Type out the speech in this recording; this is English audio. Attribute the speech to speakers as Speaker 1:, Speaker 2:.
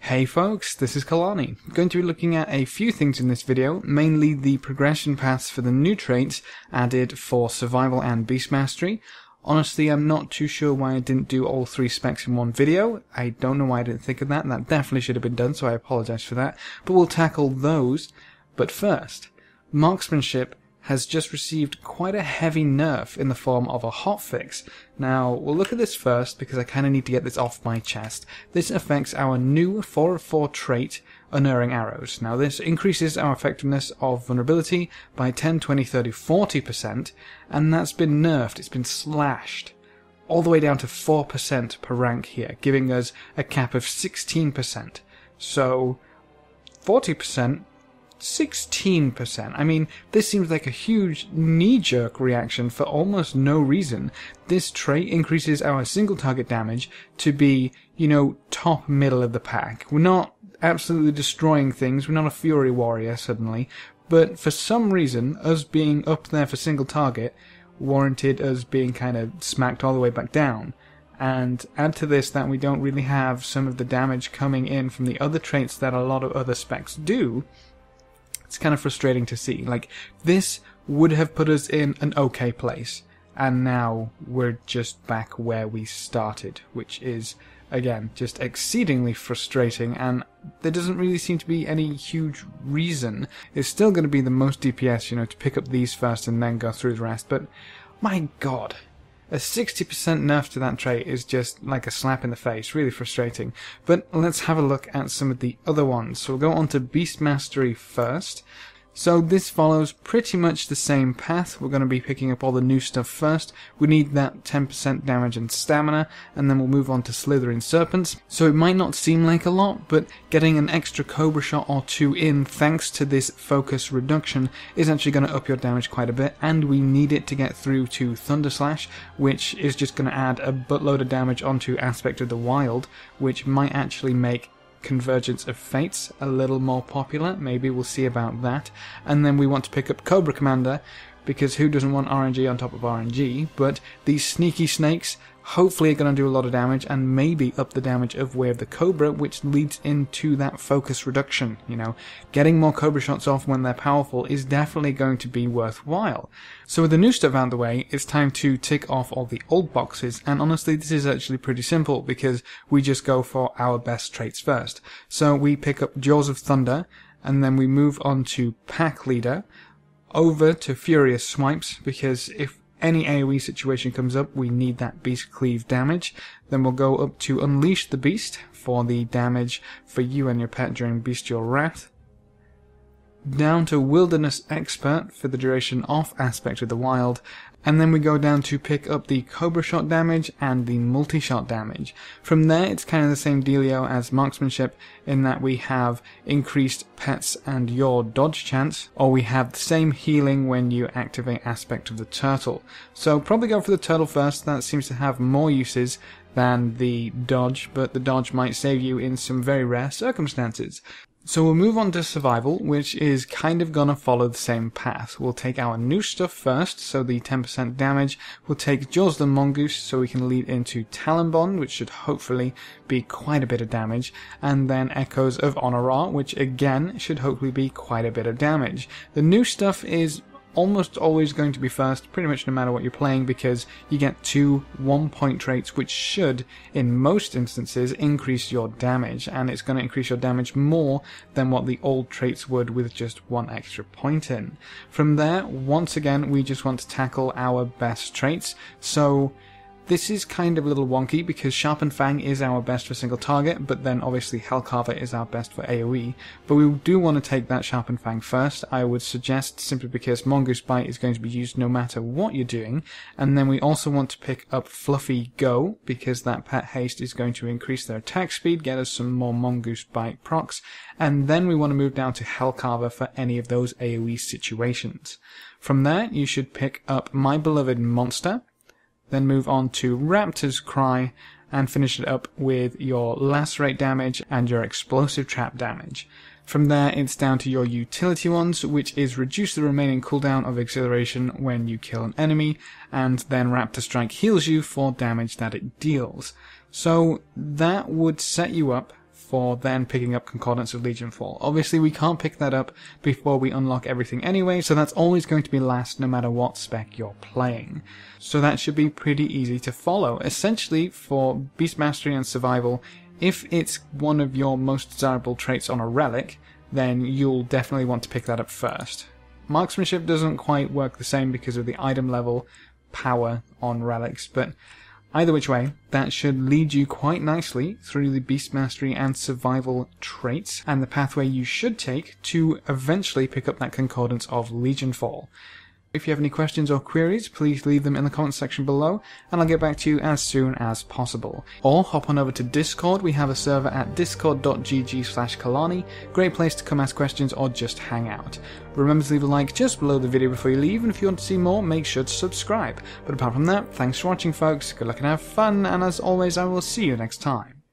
Speaker 1: Hey folks, this is Kalani. I'm going to be looking at a few things in this video, mainly the progression paths for the new traits added for Survival and Beast Mastery. Honestly, I'm not too sure why I didn't do all three specs in one video. I don't know why I didn't think of that. That definitely should have been done, so I apologize for that. But we'll tackle those. But first, Marksmanship has just received quite a heavy nerf in the form of a hotfix. Now, we'll look at this first because I kind of need to get this off my chest. This affects our new 4/4 trait, Unerring Arrows. Now, this increases our effectiveness of vulnerability by 10, 20, 30, 40%, and that's been nerfed. It's been slashed all the way down to 4% per rank here, giving us a cap of 16%. So, 40%, 16%. I mean, this seems like a huge knee-jerk reaction for almost no reason. This trait increases our single target damage to be, top middle of the pack. We're not absolutely destroying things, we're not a Fury Warrior suddenly, but for some reason, us being up there for single target warranted us being kind of smacked all the way back down. And add to this that we don't really have some of the damage coming in from the other traits that a lot of other specs do. It's kind of frustrating to see. Like, this would have put us in an okay place, and now we're just back where we started, which is, again, just exceedingly frustrating, and there doesn't really seem to be any huge reason. It's still going to be the most DPS, to pick up these first and then go through the rest, but my god. A 60% nerf to that trait is just like a slap in the face, really frustrating. But let's have a look at some of the other ones. So we'll go on to Beast Mastery first. So this follows pretty much the same path. We're going to be picking up all the new stuff first. We need that 10% damage and stamina, and then we'll move on to Slithering Serpents. So it might not seem like a lot, but getting an extra Cobra shot or two in thanks to this focus reduction is actually going to up your damage quite a bit, and we need it to get through to Thunder Slash, which is just going to add a buttload of damage onto Aspect of the Wild, which might actually make Convergence of Fates a little more popular. Maybe we'll see about that. And then we want to pick up Cobra Commander, because who doesn't want RNG on top of RNG? But these sneaky snakes hopefully are going to do a lot of damage, and maybe up the damage of Wave the Cobra, which leads into that focus reduction. Getting more Cobra shots off when they're powerful is definitely going to be worthwhile. So with the new stuff out of the way, it's time to tick off all the old boxes, and honestly this is actually pretty simple because we just go for our best traits first. So we pick up Jaws of Thunder, and then we move on to Pack Leader, over to Furious Swipes, because if any AoE situation comes up, we need that Beast Cleave damage. Then we'll go up to Unleash the Beast for the damage for you and your pet during Bestial Wrath. Down to Wilderness Expert for the duration of Aspect of the Wild. And then we go down to pick up the Cobra Shot damage and the Multi-Shot damage. From there, it's kind of the same dealio as Marksmanship in that we have increased pets and your dodge chance, or we have the same healing when you activate Aspect of the Turtle. So probably go for the Turtle first. That seems to have more uses than the dodge, but the dodge might save you in some very rare circumstances. So we'll move on to Survival, which is kind of gonna follow the same path. We'll take our new stuff first, so the 10% damage. We'll take Jaws the Mongoose, so we can lead into Talonbond, which should hopefully be quite a bit of damage. And then Echoes of Honora, which again should hopefully be quite a bit of damage. The new stuff is almost always going to be first, pretty much no matter what you're playing, because you get 2 1-point traits which should, in most instances, increase your damage, and it's going to increase your damage more than what the old traits would with just 1 extra point in. From there, once again, we just want to tackle our best traits, so this is kind of a little wonky because Sharpened Fang is our best for single target, but then obviously Hellcarver is our best for AoE. But we do want to take that Sharpened Fang first, I would suggest, simply because Mongoose Bite is going to be used no matter what you're doing. And then we also want to pick up Fluffy Go, because that Pet Haste is going to increase their attack speed, get us some more Mongoose Bite procs. And then we want to move down to Hellcarver for any of those AoE situations. From there, you should pick up My Beloved Monster, then move on to Raptor's Cry, and finish it up with your Lacerate damage and your Explosive Trap damage. From there, it's down to your utility ones, which is reduce the remaining cooldown of Exhilaration when you kill an enemy, and then Raptor Strike heals you for damage that it deals. So that would set you up for then picking up Concordance of Legion Fall. Obviously we can't pick that up before we unlock everything anyway, so that's always going to be last no matter what spec you're playing. So that should be pretty easy to follow. Essentially, for Beast Mastery and Survival, if it's one of your most desirable traits on a relic, then you'll definitely want to pick that up first. Marksmanship doesn't quite work the same because of the item level power on relics, but either which way, that should lead you quite nicely through the Beast Mastery and Survival traits and the pathway you should take to eventually pick up that Concordance of Legion Fall. If you have any questions or queries, please leave them in the comments section below, and I'll get back to you as soon as possible. Or hop on over to Discord. We have a server at discord.gg/Kalani. Great place to come ask questions or just hang out. Remember to leave a like just below the video before you leave, and if you want to see more, make sure to subscribe. But apart from that, thanks for watching folks, good luck and have fun, and as always I will see you next time.